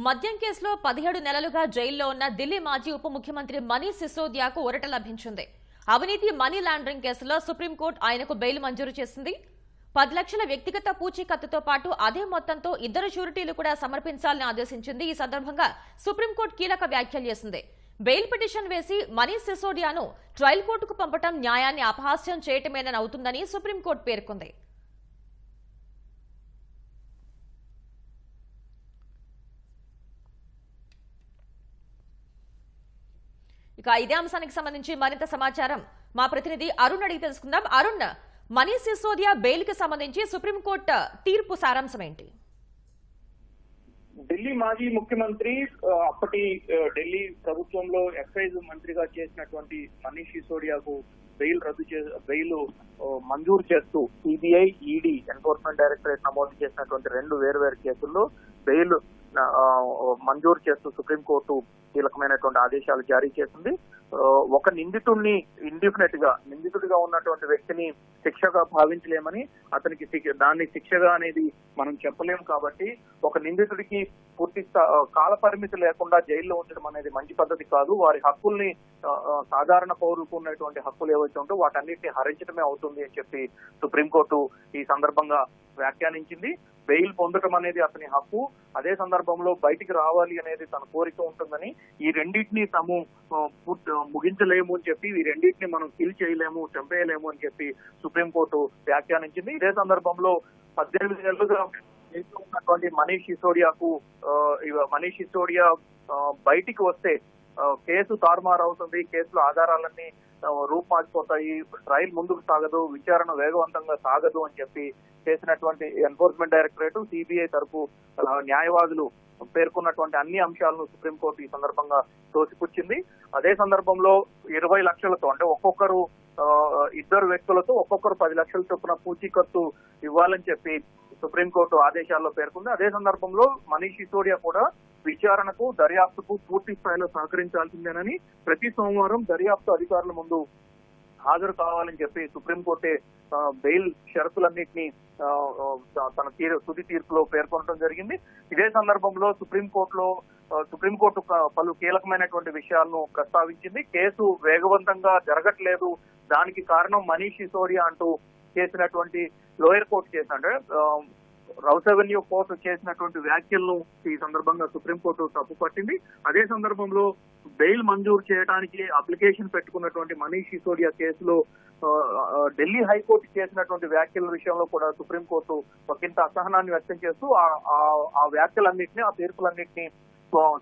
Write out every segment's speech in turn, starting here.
మద్యం కేసులో 17 నెలలుగా జైల్లో ఉన్న ఢిల్లీ మాజీ ఉప ముఖ్యమంత్రి మనీష్ సిసోదియాకు ఊరట లభించింది. అవినీతి మనీ లాండరింగ్ కేసులో సుప్రీంకోర్టు ఆయనకు బెయిల్ మంజూరు చేసింది. 10 లక్షల వ్యక్తిగత పూచీకత్తుతో పాటు అదే మొత్తంతో ఇద్దరు షూరిటీలు కూడా సమర్పించాలని ఆదేశించింది. ఈ సందర్భంగా సుప్రీంకోర్టు కీలక వ్యాఖ్యలు చేసింది. బెయిల్ పిటిషన్ వేసి మనీష్ సిసోడియాను ట్రయల్ కోర్టుకు పంపడం న్యాయాన్ని అపహాస్యం చేయటమేనని అవుతుందని సుప్రీంకోర్టు పేర్కొంది. ఇక ఇదే అంశానికి సంబంధించి మరింత సమాచారం మా ప్రతినిధి అరుణ్ అడిగి తెలుసుకుందాం. అరుణ్, మనీష్ సిసోదియా బెయిల్ కి సంబంధించి సుప్రీంకోర్టు తీర్పు సారాంశం ఏంటి? ఢిల్లీ మాజీ ముఖ్యమంత్రి అప్పటి ఢిల్లీ ప్రభుత్వంలో ఎక్సైజ్ మంత్రిగా చేసినటువంటి మనీష్ సిసోడియాకు బెయిల్ మంజూరు చేస్తూ సిబిఐ, ఈడీ, ఎన్ఫోర్స్మెంట్ డైరెక్టరేట్ నమోదు చేసినటువంటి 2 వేర్వేరు కేసుల్లో బెయిల్ మంజూరు చేస్తూ సుప్రీంకోర్టు కీలకమైనటువంటి ఆదేశాలు జారీ చేసింది. ఒక నిందితుడిని నిందితుడిగా ఉన్నటువంటి వ్యక్తిని శిక్షగా భావించలేమని, అతనికి దాన్ని శిక్షగా అనేది మనం చెప్పలేము. కాబట్టి ఒక నిందితుడికి పూర్తి కాల పరిమితి లేకుండా జైల్లో ఉంచడం అనేది మంచి పద్ధతి కాదు. వారి హక్కుల్ని, సాధారణ పౌరులకు ఉన్నటువంటి హక్కులు ఏవైతే ఉంటో వాటన్నిటిని హరించడమే అవుతుంది అని చెప్పి సుప్రీంకోర్టు ఈ సందర్భంగా వ్యాఖ్యానించింది. బెయిల్ పొందడం అనేది అతని హక్కు, అదే సందర్భంలో బయటికి రావాలి అనేది తన కోరిక ఉంటుందని, ఈ రెండింటిని తాము ముగించలేము అని చెప్పి, ఈ రెండింటిని మనం కిల్ చేయలేము, చంపేయలేము అని చెప్పి సుప్రీంకోర్టు వ్యాఖ్యానించింది. ఇదే సందర్భంలో 18 నెలలుగా ఉన్నటువంటి మనీష్ సిసోడియా బయటికి వస్తే కేసు తారుమారు అవుతుంది, కేసులో ఆధారాలన్నీ రూపుమాసిపోతాయి, ట్రయల్ ముందుకు సాగదు, విచారణ వేగవంతంగా సాగదు అని చెప్పి చేసినటువంటి ఎన్ఫోర్స్మెంట్ డైరెక్టరేట్, సిబిఐ తరపు న్యాయవాదులు పేర్కొన్నటువంటి అన్ని అంశాలను సుప్రీంకోర్టు ఈ సందర్భంగా తోసిపుచ్చింది. అదే సందర్భంలో 20 లక్షలతో, అంటే ఒక్కొక్కరు ఇద్దరు వ్యక్తులతో ఒక్కొక్కరు 10 లక్షల చొప్పున పూచీకత్తు ఇవ్వాలని చెప్పి సుప్రీంకోర్టు ఆదేశాల్లో పేర్కొంది. అదే సందర్భంలో మనీష్ సిసోడియా కూడా విచారణకు, దర్యాప్తుకు పూర్తి స్థాయిలో సహకరించాల్సిందేనని, ప్రతి సోమవారం దర్యాప్తు అధికారుల ముందు హాజరు కావాలని చెప్పి సుప్రీంకోర్టే బెయిల్ షరతులన్నింటినీ తన తుది తీర్పులో పేర్కొనడం జరిగింది. ఇదే సందర్భంలో సుప్రీంకోర్టు పలు కీలకమైనటువంటి విషయాలను ప్రస్తావించింది. కేసు వేగవంతంగా జరగట్లేదు, దానికి కారణం మనీష్ సిసోడియా అంటూ చేసినటువంటి లోయర్ కోర్టు అంటే రౌస్ అవెన్యూ కోర్టు చేసినటువంటి వ్యాఖ్యలను ఈ సందర్భంగా సుప్రీంకోర్టు తప్పుపట్టింది. అదే సందర్భంలో బెయిల్ మంజూరు చేయడానికి అప్లికేషన్ పెట్టుకున్నటువంటి మనీష్ సిసోడియా కేసులో ఢిల్లీ హైకోర్టు చేసినటువంటి వ్యాఖ్యల విషయంలో కూడా సుప్రీంకోర్టు ఒకంత అసహనాన్ని వ్యక్తం చేస్తూ ఆ వ్యాఖ్యలన్నింటినీ, ఆ తీర్పులన్నింటినీ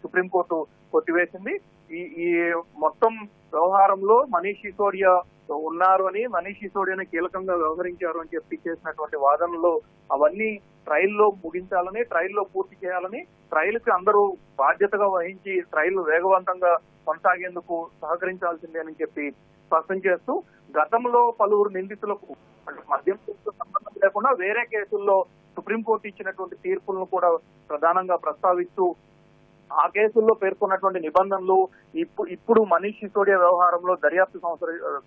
సుప్రీంకోర్టు కొట్టివేసింది. ఈ మొత్తం వ్యవహారంలో మనీష్ సిసోడియా ఉన్నారు అని, మనీష్ సిసోడియాని కీలకంగా వ్యవహరించారు అని చెప్పి చేసినటువంటి వాదనలో అవన్నీ ట్రయల్లో ముగించాలని, ట్రయల్లో పూర్తి చేయాలని, ట్రయల్ కి అందరూ బాధ్యతగా వహించి ట్రయల్ వేగవంతంగా కొనసాగేందుకు సహకరించాల్సిందే అని చెప్పి స్పష్టం చేస్తూ, గతంలో పలువురు నిందితులకు, అంటే మద్యం కేసుతో సంబంధం లేకుండా వేరే కేసుల్లో సుప్రీంకోర్టు ఇచ్చినటువంటి తీర్పులను కూడా ప్రధానంగా ప్రస్తావిస్తూ, ఆ కేసుల్లో పేర్కొన్నటువంటి నిబంధనలు ఇప్పుడు మనీష్ సిసోడియా వ్యవహారంలో దర్యాప్తు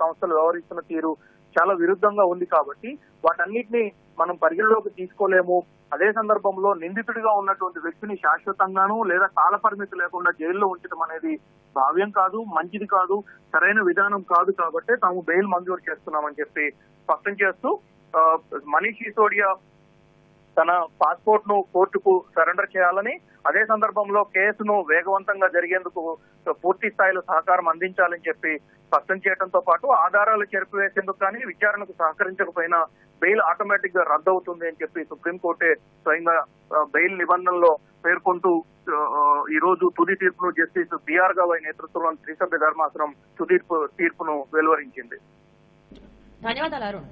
సంస్థలు వ్యవహరిస్తున్న తీరు చాలా విరుద్ధంగా ఉంది. కాబట్టి వాటన్నిటిని మనం పరిగణలోకి తీసుకోలేము. అదే సందర్భంలో నిందితుడిగా ఉన్నటువంటి వ్యక్తిని శాశ్వతంగాను లేదా కాల పరిమితి లేకుండా జైల్లో ఉంచడం అనేది భావ్యం కాదు, మంచిది కాదు, సరైన విధానం కాదు. కాబట్టి తాము బెయిల్ మంజూరు చేస్తున్నామని చెప్పి స్పష్టం చేస్తూ, మనీష్ సిసోడియా తన పాస్పోర్ట్ ను కోర్టుకు సరెండర్ చేయాలని, అదే సందర్భంలో కేసును వేగవంతంగా జరిగేందుకు పూర్తి స్థాయిలో సహకారం అందించాలని చెప్పి స్పష్టం చేయడంతో పాటు, ఆధారాలు చెరిపివేసేందుకు కానీ విచారణకు సహకరించకపోయినా బెయిల్ ఆటోమేటిక్ గా రద్దు అవుతుంది అని చెప్పి సుప్రీంకోర్టే స్వయంగా బెయిల్ నిబంధనలో పేర్కొంటూ ఈ రోజు తుది తీర్పును జస్టిస్ బిఆర్ గవాయ్ నేతృత్వంలోని త్రిసభ్య ధర్మాసనం తుది తీర్పును వెలువరించింది. ధన్యవాదాలు అరుణ్.